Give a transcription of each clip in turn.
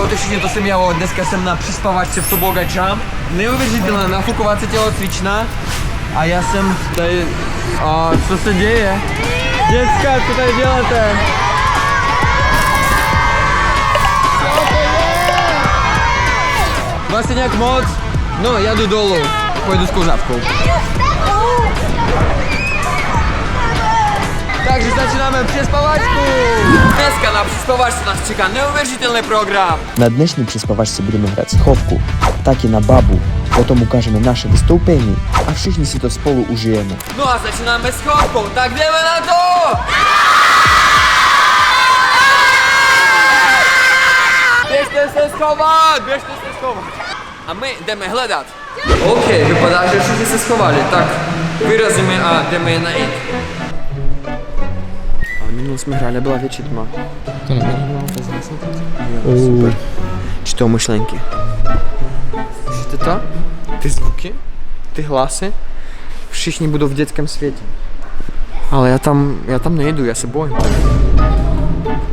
Čaute všichni, to jsem já, dneska jsem na přispavačce v Toboga Jump. Neuvěřitelná nafukovací tělocvična. A já jsem tady... A co se děje? Děcka, co tady děláte? Vlastně nějak moc? No, já jdu dolů. Pojdu s kořávkou. Takže začínáme přespavačku. Dneska na přespavačce nás čeká neuvěřitelný program. Na dnešní přespavačce budeme hrát schovku, taky na babu. Potom ukážeme naše vystoupení a všichni si to spolu užijeme. No a začínáme s chovkou, tak jdeme na to! Běžte se schovat, běžte se schovat. A my jdeme hledat. OK, vypadá, že všichni se schovali, tak vyrazíme a jdeme je najít. Ale minulou jsme hráli, byla větší tma. To nebylo. Jo, super. Čtou myšlenky. Slyšíte to? Ty zvuky, ty hlasy, všichni budou v dětském světě. Ale já tam nejdu, já se bojím.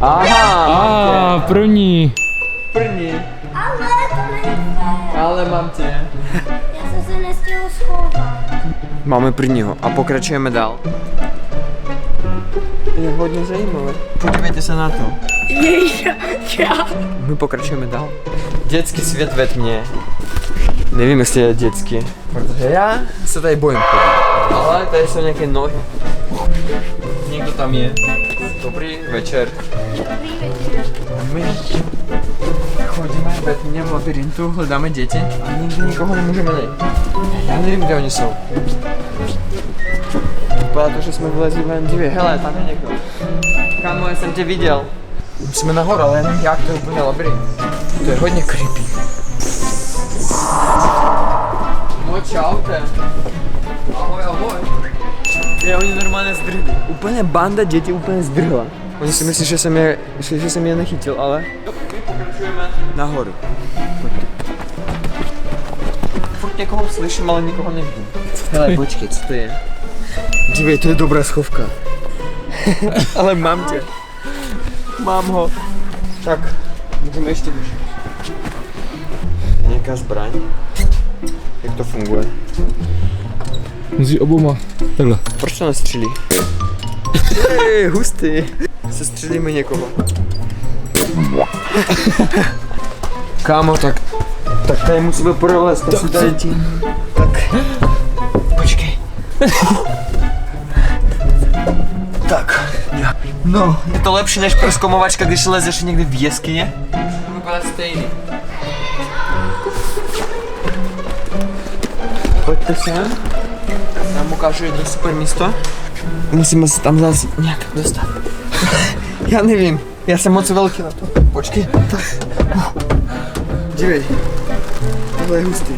Aha, První. první. Ale mám tě. Já jsem se nestihl schovat. Máme prvního a pokračujeme dál. Je hodně zajímavé. Podívejte se na to. My pokračujeme dál. Dětský svět ve tmě. Nevím, jestli je dětský, protože já se tady bojím chodit. Ale tady jsou nějaké nohy. Někdo tam je. Dobrý večer. Dobrý večer. My chodíme ve tmě v labirintu, hledáme děti a nikdy nikoho nemůžeme najít. Já nevím, kde oni jsou. Vypadá to, že jsme vylezli ven divě. Hele, tam je někdo. Kámo, já jsem tě viděl. Jsme nahoru, ale nevím jak, to je úplně labirint. To je hodně creepy. No čaute. Ahoj, ahoj. Je, oni normálně zdrhli. Úplně banda dětí úplně zdrhla. Oni si myslí, že jsem je nechytil, ale... My pokračujeme nahoru. Pojďte. Furt někoho slyším, ale nikoho nevidím. Hele, počkej, co to je? Dívej, to je dobrá schovka. Ale mám tě. Mám ho. Tak, můžeme ještě vyšší. Nějaká zbraň. Jak to funguje? Musí oboma. Takhle. Proč to nestřílí? Hej, hustý. Sestřelíme někoho. Kámo, tak tady musíme prolézt, asi tady tím. Tak, počkej. Tak, no, je to lepší než prozkomovačka, když lezeš někdy v jeskyně? To vypadá stejný. Pojďte sem. Já vám ukážu jedno super místo. Musíme se tam zase nějak dostat. Já nevím, já jsem moc velký na to. Počkej. Dívej. Tohle je hustý.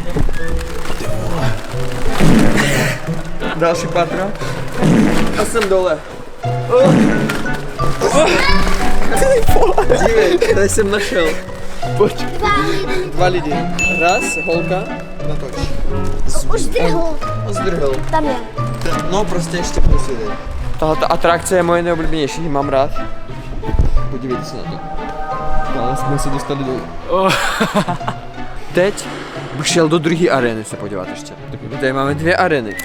Další patro. A jsem dole. Dívej, tady jsem našel. Pojď. Dva lidi. Raz, holka, natoč. Už zdrhl. Zdrhl. Tam je. No prostě ještě posílej. Tahle atrakce je moje nejoblíbenější, mám rád. Podívejte se na to. Ale jsme se dostali dolů. Teď bych šel do druhé arény se podívat ještě. Tady máme dvě arény.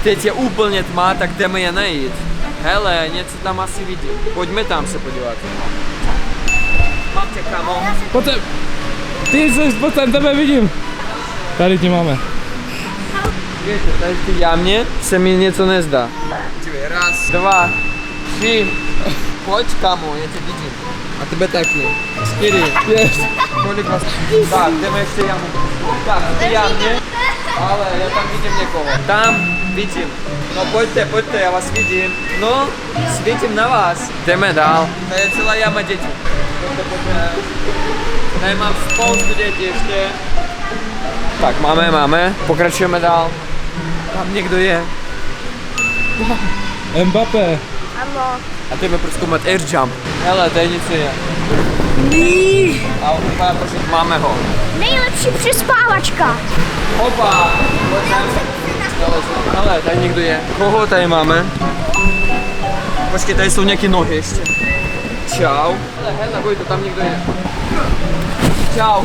Teď je úplně tma, tak jdeme je najít. Hele, něco tam asi vidím. Pojďme tam se podívat. Mám tě, kamo. Potom. Ty jsi potom, tebe vidím. Tady ti máme. Víte, tady v té jámě se mi něco nezdá. Dívej, raz, dva, tři. Pojď, kamo, já tě vidím. A tebe taky. 4. Yes. Kolik vás? Tak, jdeme ještě jamu. Tak, v té jámě. Ale já tam vidím někoho. Tam vidím. No pojďte, já vás vidím. No, svítím na vás. Jdeme dál. Tady je celá jama dětí. Pojďte. Tady mám spoustu dětí ještě. Tak, máme. Pokračujeme dál. Tam někdo je. Mbappé. Ano. A jdeme prozkoumat air jump. Hele, tady nic je. A vypadá to, že máme ho. Nejlepší přespávačka. Opa! Hele, tady někdo je. Koho tady máme? Počkej, tady jsou nějaké nohy ještě. Čau. Hele, Vojto, tam někdo je. Čau.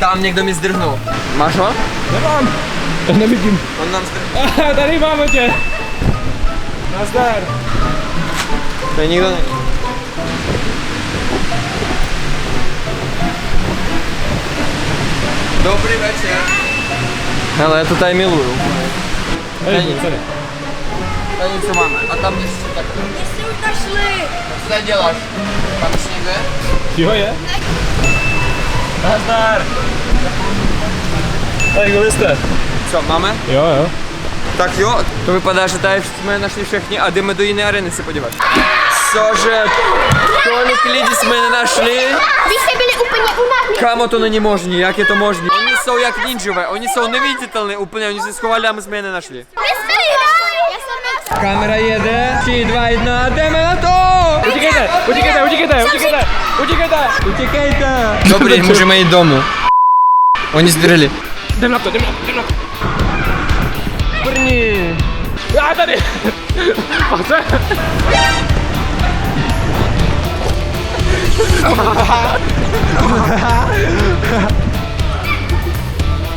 Tam někdo mi zdrhnul. Máš ho? Nemám. To nevidím. On nám zdrhnul. Aha, tady máme tě. Nazdar. Tady nikdo není. Dobrý večer. Hele, já to tady miluju. Tady nic. Tady něco máme. A tam ještě tak. Jste už našli. Co tady děláš? Tam ještě někde? Jo je. Nazdar. Tak kdo jste? Co, máme? Jo, jo. Tak jo, to vypadá, že tady jsme našli všechny a jdeme do jiné areny se podívat. Cože? Kolik lidí jsme nenašli? Vy jste byli úplně unavní. Kámo, to není možné, jak je to možné? Oni jsou jak ninjové, oni jsou neviditelní úplně, oni se schovali a my jsme je nenašli. Kamera jede, 3, 2, 1, jdeme na to! Utíkejte, utíkejte, utíkejte, utíkejte, utíkejte. Utíkejte! Dobrý, můžeme jít domů. Oni zdrhli. Jdem na to, jdem na to, jdem na to. První. Já tady. Pojďte.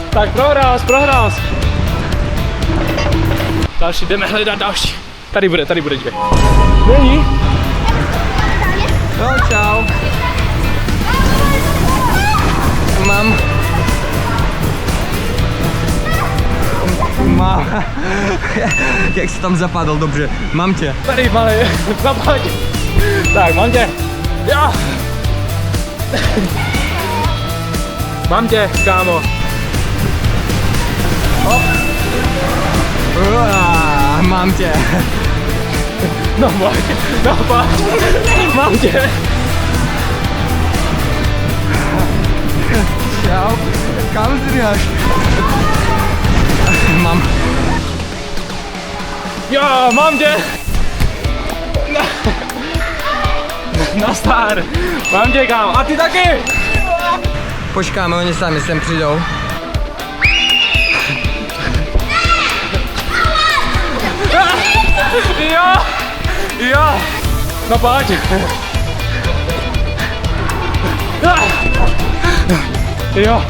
Tak prohrál jsi. Další, jdeme hledat další. Tady bude, dívej. Není? No, čau. Mám. Jak jsi tam zapadl, dobře. Mám tě. Tady, malý, zapadl. Tak, mám tě. Jo. Mám tě, kámo. Mám tě. No pojď. Mám tě. Čau. Kam zdrháš? Mám. Jo, mám tě. Nazdar. Mám tě, kámo. A ty taky. Počkáme, oni sami sem přijdou. Jo. No pojď. Jo.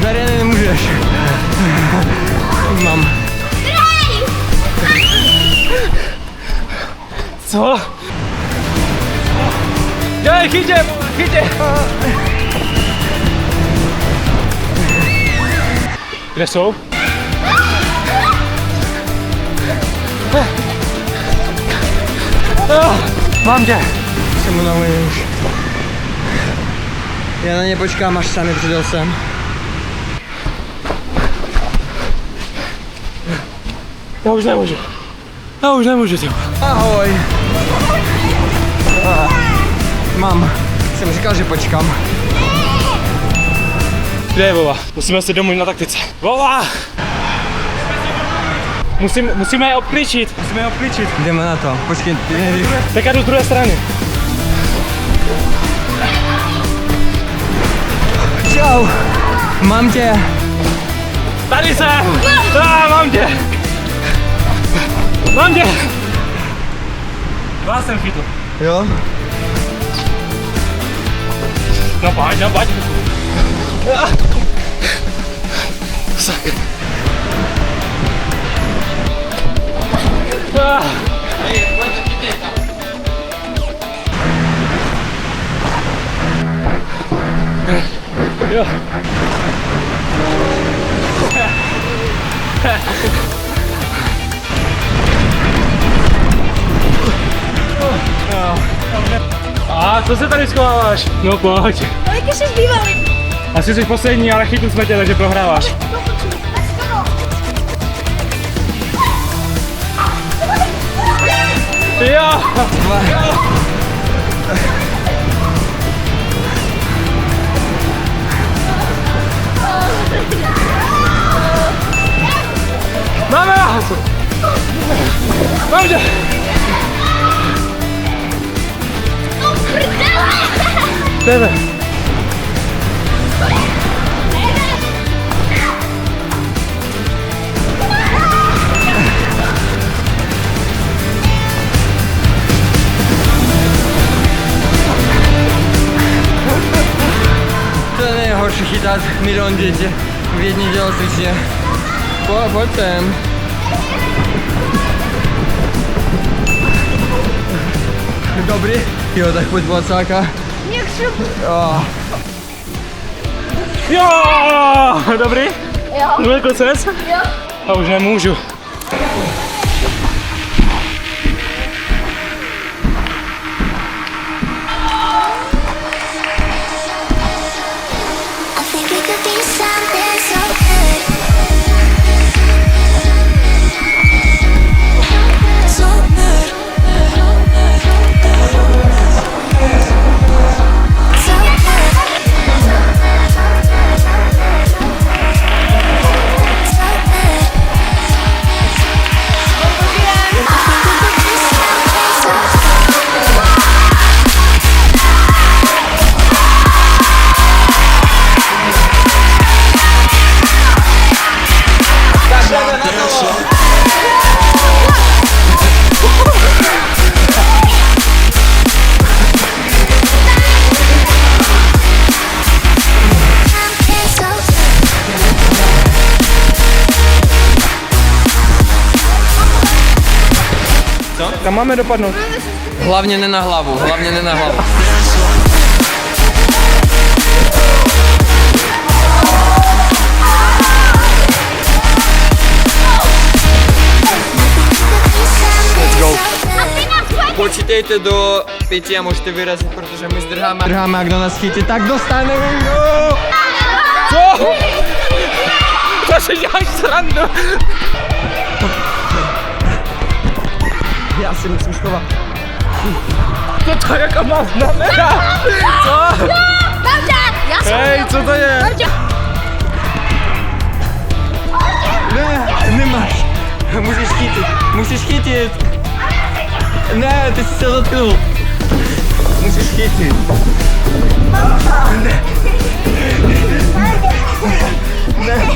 Tady nemůžeš. Mám. Co? Dělej, chytě. Kde jsou? Mám tě. Jsem unavený už. Já na ně počkám, až sami přijdou sem. Já už nemůžu, ty. Ahoj. Mám. Jsem říkal, že počkám. Kde je Vova? Musíme se domluvit na taktice. Vova! Musíme je obklíčit. Jdeme na to. Počkej, ty nevíš. Tak já jdu z druhé strany. Čau. Mám tě. Tady jsem! Mám tě! Vás jsem chytl. Jo? No pojď. Sakra. Jo. A co se tady schováváš? No pojď. Kolik ještě zbývali? Asi jsi poslední, ale chytli jsme tě, takže prohráváš. Jo! Máme vás! Mám tě! Jdeme. To je nejhorší chytat milion dětí v jedné tělocvičně. Pojď sem. Dobrý? Jo, tak pojď placáka. Jo. Jo, dobrý? Jo. Mluví klucec? Jo. A už nemůžu. I think we could be something so good. So good. So good. Tam máme dopadnout. Hlavně ne na hlavu, hlavně ne na hlavu. Let's go. Počítejte do 5 a můžete vyrazit, protože my zdrháme. Zdrháme a kdo nás chytí, tak dostane go! Co? To si děláš srandu. Já si musím schovat. Co to jako má znamená? Co? Hej, co to je? Ne, nemáš. Musíš chytit. Ne, ty jsi se dotknul. Musíš chytit. Ne. Ne.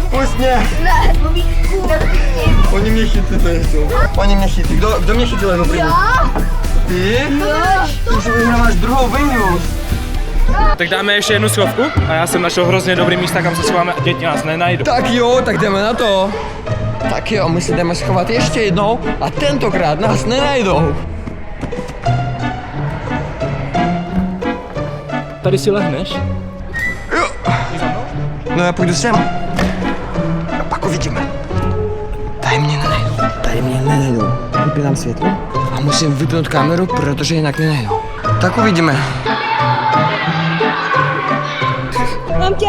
Pust mě. Oni mě chytli, to je to. Oni mě chytli. Kdo mě chytil jako první? Ty? Ty už vyhráváš druhou výhru. Tak dáme ještě jednu schovku a já jsem našel hrozně dobrý místa, kam se schováme a děti nás nenajdou. Tak jo, tak jdeme na to. Tak jo, my si jdeme schovat ještě jednou a tentokrát nás nenajdou. Tady si lehneš? Jo. No já půjdu sem. A pak uvidíme. Tady mě nenajdou. Vypínám světlo a musím vypnout kameru, protože jinak mě nenajdou. Tak uvidíme. Mám tě.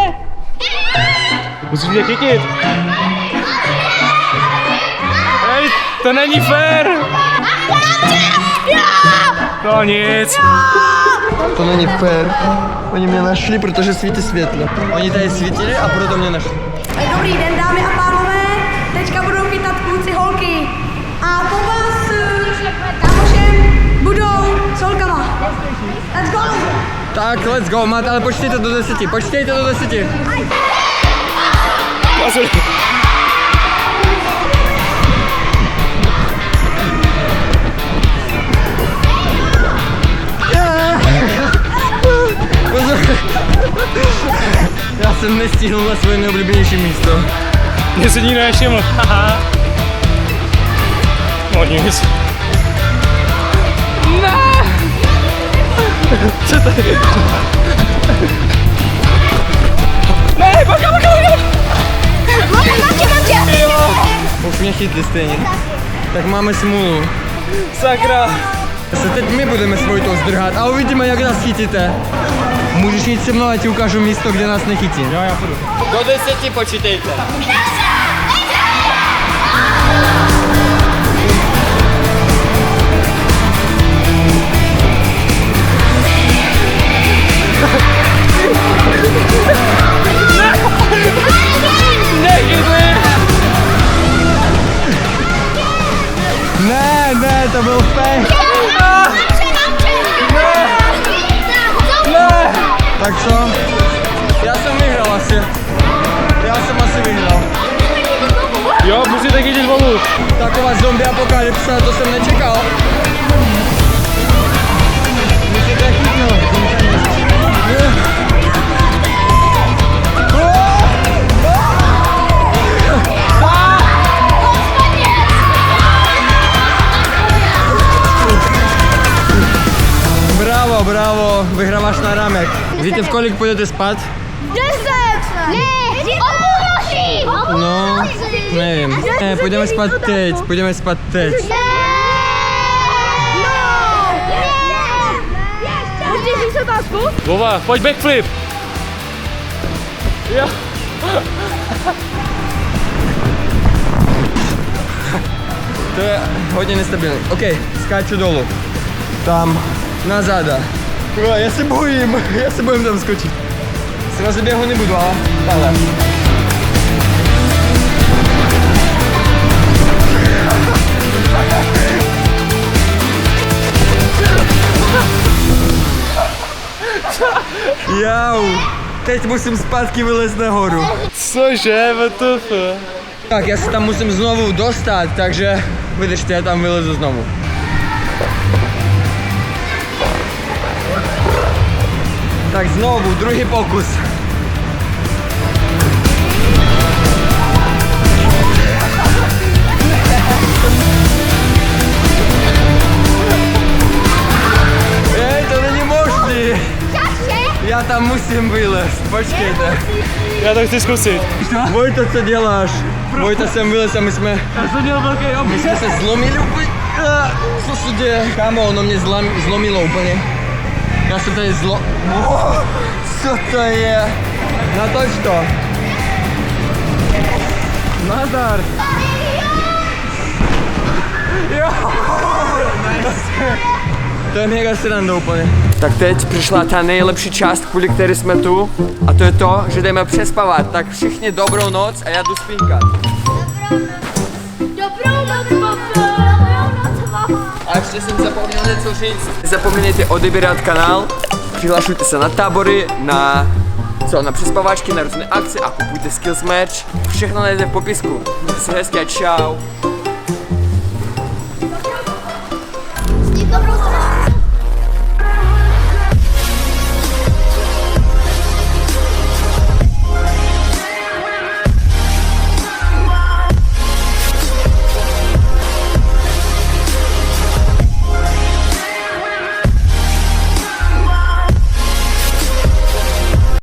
Musíš mě chytit. Hej, to není fér. No nic. To není fér. Oni mě našli, protože svítí světlo. Oni tady svítili a proto mě našli. Dobrý den, dámy a pánové. Teďka budou chytat kluci holky. A po vás kámošem budou s holkama. Let's go! Tak, let's go, máte, ale počítejte do 10. Počítejte do 10. Pozor. Pozor. Já jsem nestihnul na svoje nejoblíbenější místo. Mě se nikdo nevšiml. Haha. No nic. Ne! Co to je? Ne, baka! Mám tě. Už mě chytli stejně. Tak máme smůlu. Sakra. Se teď my budeme svojitou zdrhat a uvidíme, jak nás chytíte. Můžeš jít se mnou, a ti ukážu místo, kde nás nechytí. Jo, já půjdu. Do 10 počítejte. Ne, to byl fake. Ne! Tak co? Já jsem vyhrál asi. Já jsem asi vyhrál. Jo, musíte chytit volu. Taková zombie apokalypsa, to jsem nečekal. Musíte chytnout. Bravo, bravo, vyhráváš na rámek. Víte, v kolik půjdete spát? 10! Ne! O půl noci! No, nevím. Ne, půjdeme spát teď, půjdeme spát teď. Můžeš říct otázku? Vova, pojď backflip. Jo. To je hodně nestabilní. OK, skáču dolů. Tam, na záda. Já se bojím tam skočit. S rozběhu nebudu, ale. Jau, teď musím zpátky vylézt nahoru. Cože, WTF? Tak, já se tam musím znovu dostat, takže vydržte, já tam vylezu znovu. Tak znovu, druhý pokus. To není možný. Já tam musím vylézt, počkejte. Já to chci zkusit. Vojto, co děláš? Vojta jsem vylez a my jsme se zlomili úplně. Co se děje? Kámo, ono mě zlomilo úplně. Já jsem tady co to je? Natoč to. Nazdar. Jo. To je mega sranda úplně. Tak teď přišla ta nejlepší část, kvůli které jsme tu. A to je to, že jdeme přespavat. Tak všichni dobrou noc a já jdu spínkat. Dobrou noc, Bobo! A ještě jsem zapomněl něco říct. Nezapomeňte odebírat kanál, přihlašujte se na tábory, na přespavačky, na různé akce a kupujte Skills Match. Všechno najdete v popisku. Mějte se hezky a čau. Dobrou noc!